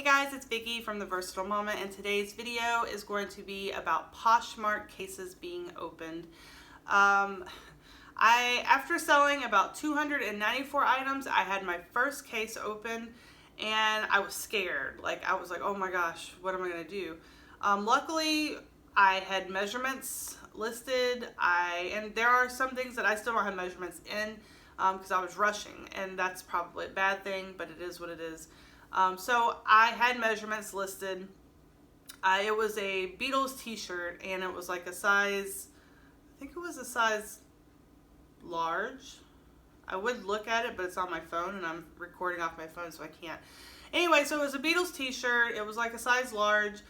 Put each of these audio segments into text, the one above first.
guys, it's Vicki from The Versatile Mama, and today's video is going to be about Poshmark cases being opened. After selling about 294 items, I had my first case open, and I was scared. I was like, oh my gosh, what am I gonna do? Luckily, I had measurements listed. And there are some things that I still don't have measurements in because I was rushing, and that's probably a bad thing, but it is what it is. So I had measurements listed. It was a Beatles t-shirt, and it was like a size, I think it was a size large. I would look at it, but it's on my phone, and I'm recording off my phone, so I can't. Anyway, so it was a Beatles t-shirt. It was like a size large.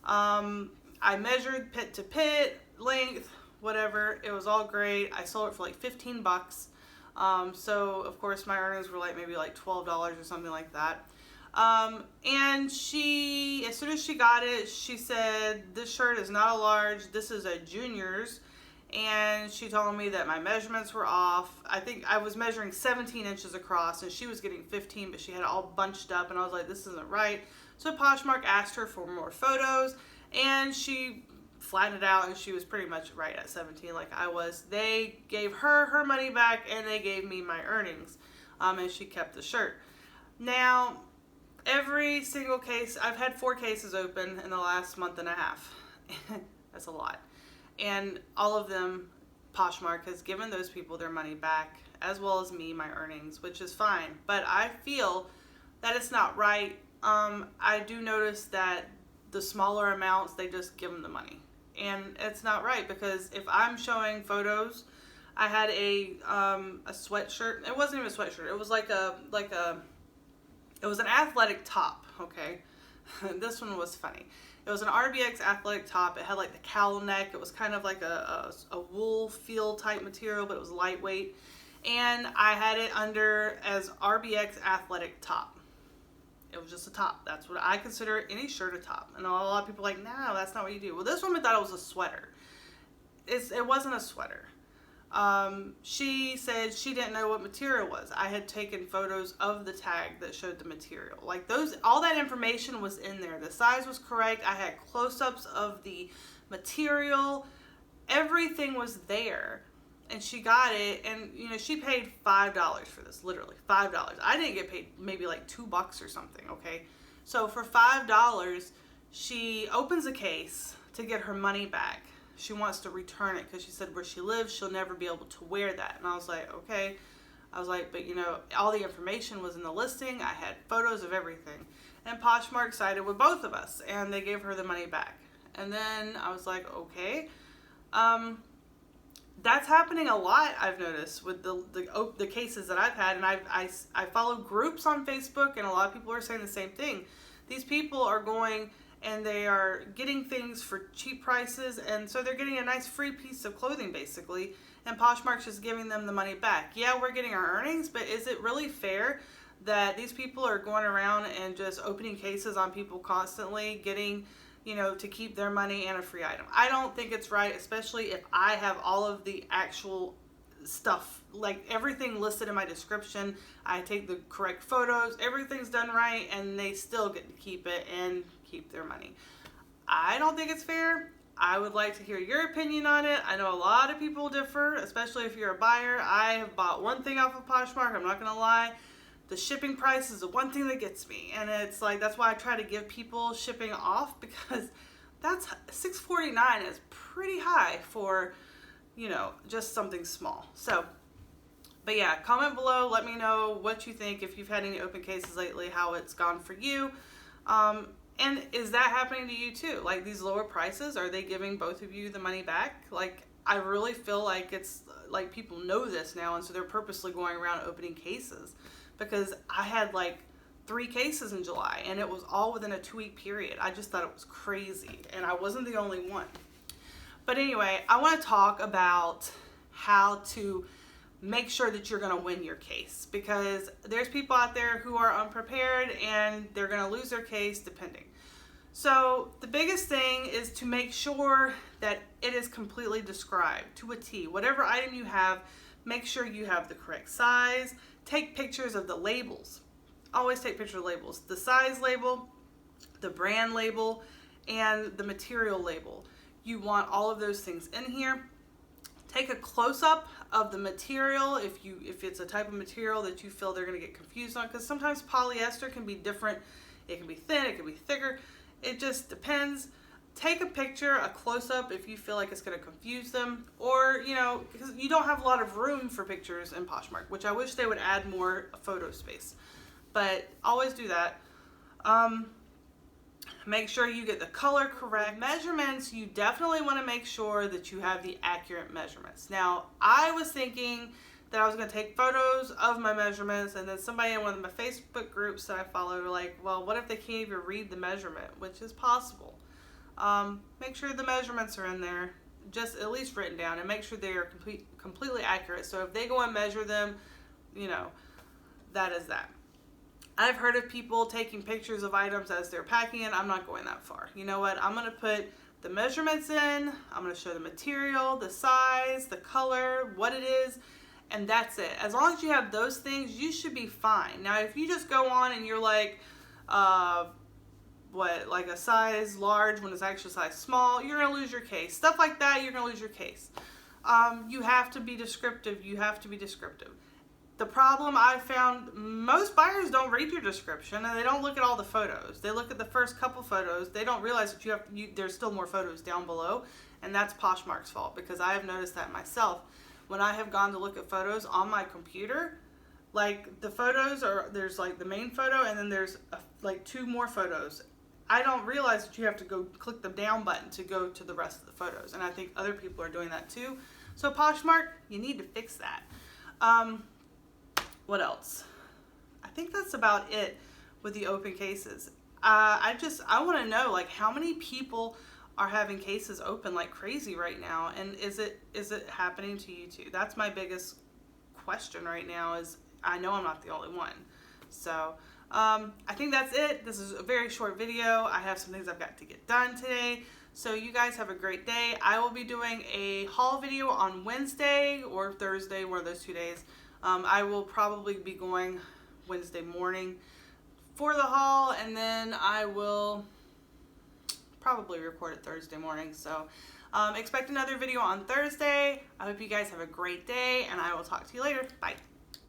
I measured pit to pit, length, whatever. It was all great. I sold it for like 15 bucks. So of course my earnings were maybe $12 or something like that. And as soon as she got it, she said, this shirt is not a large, this is a junior's. And she told me that my measurements were off. I think I was measuring 17 inches across, and she was getting 15, but she had it all bunched up, and I was like, this isn't right. So Poshmark asked her for more photos, and she flattened it out, and she was pretty much right at 17 like I was. They gave her her money back, and they gave me my earnings, and she kept the shirt. Now, every single case, I've had 4 cases open in the last month and a half. That's a lot. And all of them, Poshmark has given those people their money back, as well as me, my earnings, which is fine. But I feel that it's not right. I do notice that the smaller amounts, they just give them the money. And it's not right, because if I'm showing photos, I had a sweatshirt. It wasn't even a sweatshirt. It was it was an athletic top, okay? This one was funny. It was an RBX athletic top. It had the cowl neck. It was kind of like a wool feel type material, but it was lightweight. And I had it under as RBX athletic top. It was just a top. That's what I consider any shirt a top. And a lot of people are like, no, that's not what you do. Well, this woman thought it was a sweater. It wasn't a sweater. She said she didn't know what material was. I had taken photos of the tag that showed the material. All that information was in there. The size was correct. I had close-ups of the material. Everything was there. And she got it, and she paid $5 for this, literally $5. I didn't get paid maybe $2 or something, okay? So for $5, she opens a case to get her money back. She wants to return it because she said where she lives, she'll never be able to wear that. And I was like, okay. I was like, but all the information was in the listing. I had photos of everything. And Poshmark sided with both of us, and they gave her the money back. And then I was like, okay. That's happening a lot, I've noticed, with the cases that I've had. And I follow groups on Facebook, and a lot of people are saying the same thing. These people are going and they are getting things for cheap prices, and so they're getting a nice free piece of clothing basically, and Poshmark's just giving them the money back. Yeah, we're getting our earnings, but is it really fair that these people are going around and just opening cases on people constantly, getting to keep their money and a free item? I don't think it's right, especially if I have all of the actual stuff, everything listed in my description. I take the correct photos, everything's done right, and they still get to keep it and keep their money. I don't think it's fair. I would like to hear your opinion on it. I know a lot of people differ, especially if you're a buyer. I have bought one thing off of Poshmark, I'm not gonna lie. The shipping price is the one thing that gets me, and it's that's why I try to give people shipping off, because that's $6.49 is pretty high for just something small. So, but yeah, comment below, let me know what you think, if you've had any open cases lately, how it's gone for you. And is that happening to you too? These lower prices, are they giving both of you the money back? I really feel like it's people know this now, and so they're purposely going around opening cases, because I had 3 cases in July, and it was all within a 2-week period. I just thought it was crazy, and I wasn't the only one. But anyway, I want to talk about how to make sure that you're going to win your case, because there's people out there who are unprepared, and they're going to lose their case depending. So the biggest thing is to make sure that it is completely described to a T. Whatever item you have, make sure you have the correct size. Take pictures of the labels. Always take pictures of labels. The size label, the brand label, and the material label. You want all of those things in here. Take a close-up of the material if it's a type of material that you feel they're going to get confused on, because sometimes polyester can be different. It can be thin, it can be thicker. It just depends. Take a picture, a close-up, if you feel like it's going to confuse them, or, you know, because you don't have a lot of room for pictures in Poshmark, which I wish they would add more photo space. But always do that. Make sure you get the color correct. Measurements, you definitely want to make sure that you have the accurate measurements. Now, I was thinking that I was going to take photos of my measurements, and then somebody in one of my Facebook groups that I follow were like, well, what if they can't even read the measurement, which is possible. Make sure the measurements are in there, just at least written down, and make sure they are completely accurate. So if they go and measure them, you know, that is that. I've heard of people taking pictures of items as they're packing it. I'm not going that far. You know what? I'm going to put the measurements in. I'm going to show the material, the size, the color, what it is, and that's it. As long as you have those things, you should be fine. Now, if you just go on and you're like, like a size large when it's actually size small, you're going to lose your case. Stuff like that, you're going to lose your case. You have to be descriptive. You have to be descriptive. The problem I found, most buyers don't read your description, and they don't look at all the photos. They look at the first couple photos. They don't realize that there's still more photos down below, and that's Poshmark's fault, because I have noticed that myself. When I have gone to look at photos on my computer, like the photos there's like the main photo, and then there's like 2 more photos. I don't realize that you have to go click the down button to go to the rest of the photos, and I think other people are doing that too. So Poshmark, you need to fix that. What else? I think that's about it with the open cases. I want to know, like, how many people are having cases open like crazy right now, and is it happening to you too? That's my biggest question right now. Is I know I'm not the only one. So I think that's it. This is a very short video. I have some things I've got to get done today. So you guys have a great day. I will be doing a haul video on Wednesday or Thursday, one of those 2 days. I will probably be going Wednesday morning for the haul, and then I will probably record it Thursday morning. So expect another video on Thursday. I hope you guys have a great day, and I will talk to you later. Bye.